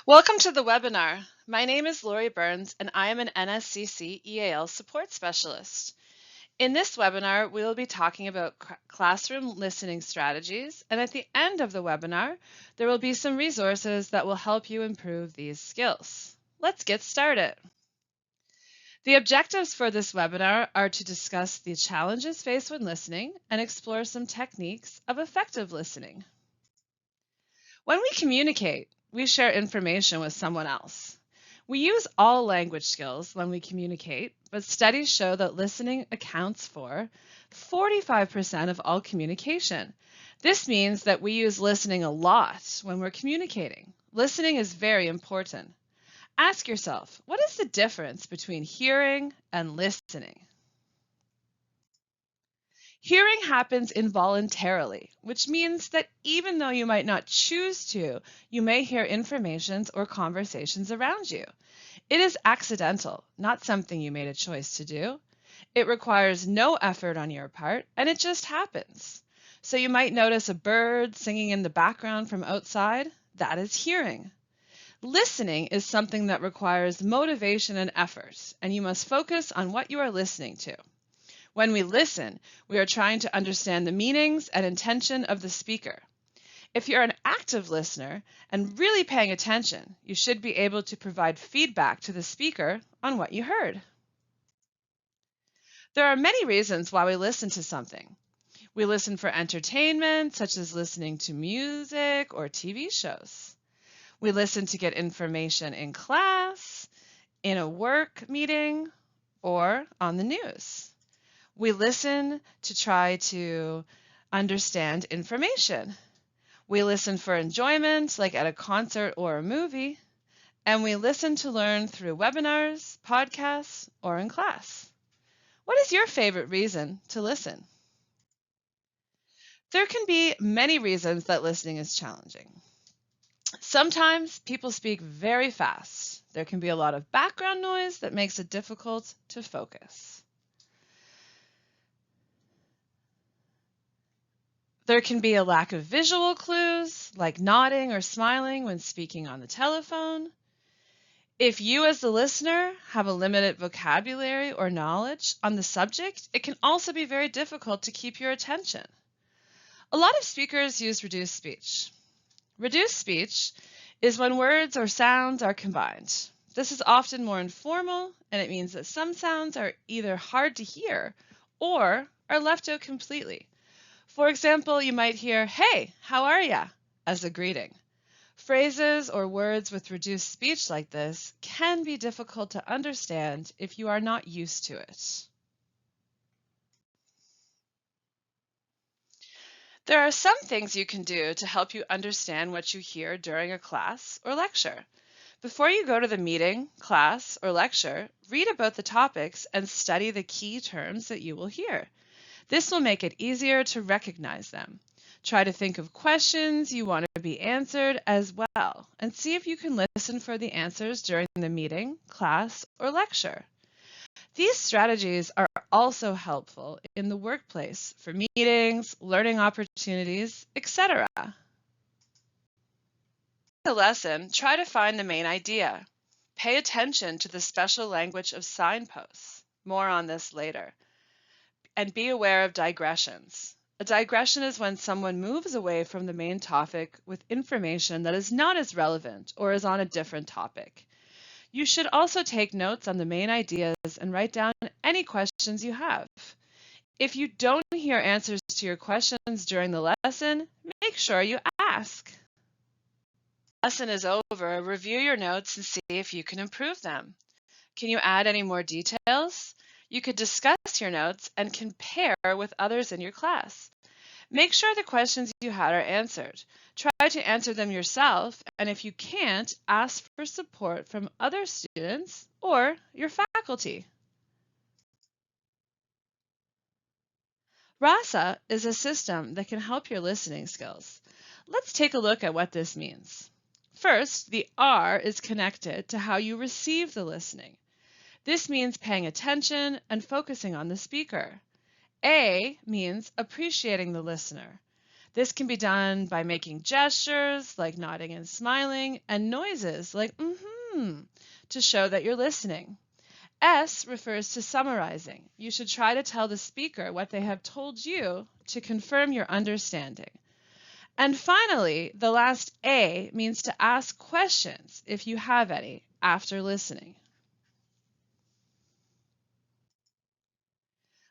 Welcome to the webinar. My name is Lori Burns and I am an NSCC EAL support specialist. In this webinar, we will be talking about classroom listening strategies, and at the end of the webinar, there will be some resources that will help you improve these skills. Let's get started. The objectives for this webinar are to discuss the challenges faced when listening and explore some techniques of effective listening. When we communicate, we share information with someone else. We use all language skills when we communicate, but studies show that listening accounts for 45% of all communication. This means that we use listening a lot when we're communicating. Listening is very important. Ask yourself, what is the difference between hearing and listening? Hearing happens involuntarily, which means that even though you might not choose to, you may hear information or conversations around you. It is accidental, not something you made a choice to do. It requires no effort on your part, and it just happens. So you might notice a bird singing in the background from outside. That is hearing. Listening is something that requires motivation and effort, and you must focus on what you are listening to. When we listen, we are trying to understand the meanings and intention of the speaker. If you're an active listener and really paying attention, you should be able to provide feedback to the speaker on what you heard. There are many reasons why we listen to something. We listen for entertainment, such as listening to music or TV shows. We listen to get information in class, in a work meeting, or on the news. We listen to try to understand information. We listen for enjoyment, like at a concert or a movie, and we listen to learn through webinars, podcasts, or in class. What is your favorite reason to listen? There can be many reasons that listening is challenging. Sometimes people speak very fast. There can be a lot of background noise that makes it difficult to focus. There can be a lack of visual clues, like nodding or smiling when speaking on the telephone. If you as the listener have a limited vocabulary or knowledge on the subject, it can also be very difficult to keep your attention. A lot of speakers use reduced speech. Reduced speech is when words or sounds are combined. This is often more informal, and it means that some sounds are either hard to hear or are left out completely. For example, you might hear, "Hey, how are ya?" as a greeting. Phrases or words with reduced speech like this can be difficult to understand if you are not used to it. There are some things you can do to help you understand what you hear during a class or lecture. Before you go to the meeting, class, or lecture, read about the topics and study the key terms that you will hear. This will make it easier to recognize them. Try to think of questions you want to be answered as well, and see if you can listen for the answers during the meeting, class, or lecture. These strategies are also helpful in the workplace for meetings, learning opportunities, etc. The lesson, try to find the main idea. Pay attention to the special language of signposts. More on this later. And be aware of digressions. A digression is when someone moves away from the main topic with information that is not as relevant or is on a different topic. You should also take notes on the main ideas and write down any questions you have. If you don't hear answers to your questions during the lesson, make sure you ask. Lesson is over, review your notes and see if you can improve them. Can you add any more details? You could discuss your notes and compare with others in your class. Make sure the questions you had are answered. Try to answer them yourself, and if you can't, ask for support from other students or your faculty. RASA is a system that can help your listening skills. Let's take a look at what this means. First, the R is connected to how you receive the listening. This means paying attention and focusing on the speaker. A means appreciating the listener. This can be done by making gestures like nodding and smiling, and noises like to show that you're listening. S refers to summarizing. You should try to tell the speaker what they have told you to confirm your understanding. And finally, the last A means to ask questions, if you have any, after listening.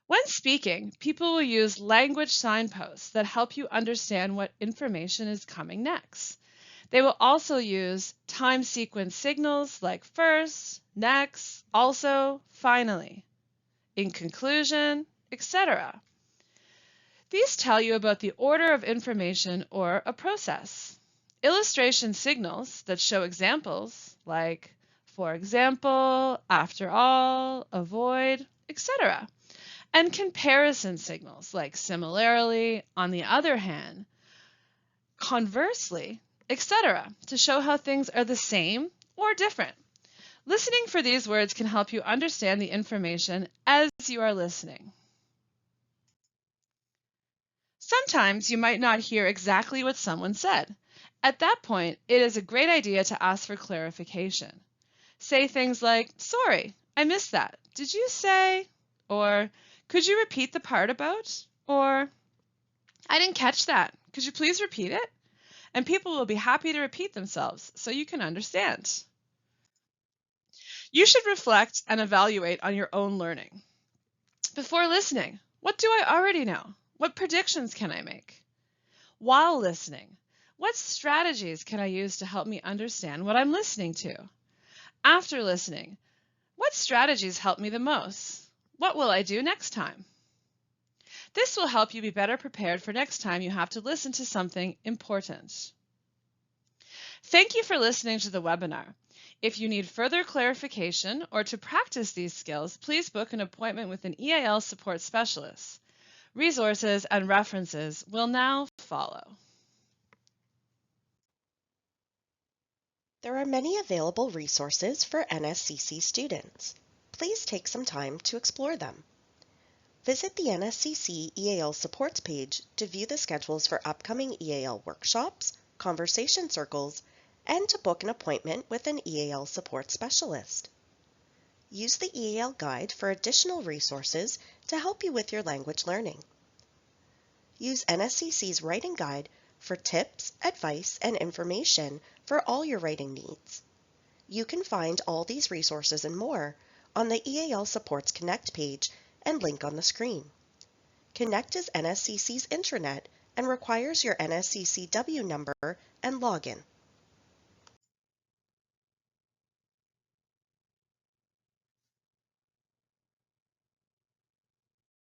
When speaking, people will use language signposts that help you understand what information is coming next. They will also use time sequence signals like first, next, also, finally, in conclusion, etc. These tell you about the order of information or a process. Illustration signals that show examples like, for example, after all, avoid, etc. And comparison signals like similarly, on the other hand, conversely, etc. to show how things are the same or different. Listening for these words can help you understand the information as you are listening. Sometimes you might not hear exactly what someone said. At that point, it is a great idea to ask for clarification. Say things like, "Sorry, I missed that. Did you say?" Or, "Could you repeat the part about?" Or, "I didn't catch that. Could you please repeat it?" And people will be happy to repeat themselves so you can understand. You should reflect and evaluate on your own learning. Before listening, what do I already know? What predictions can I make? While listening, what strategies can I use to help me understand what I'm listening to? After listening, what strategies help me the most? What will I do next time? This will help you be better prepared for next time you have to listen to something important. Thank you for listening to the webinar. If you need further clarification or to practice these skills, please book an appointment with an EAL support specialist. Resources and references will now follow. There are many available resources for NSCC students. Please take some time to explore them. Visit the NSCC EAL supports page to view the schedules for upcoming EAL workshops, conversation circles, and to book an appointment with an EAL support specialist. Use the EAL guide for additional resources to help you with your language learning. Use NSCC's writing guide for tips, advice, and information for all your writing needs. You can find all these resources and more on the EAL Supports Connect page and link on the screen. Connect is NSCC's intranet and requires your NSCCW number and login.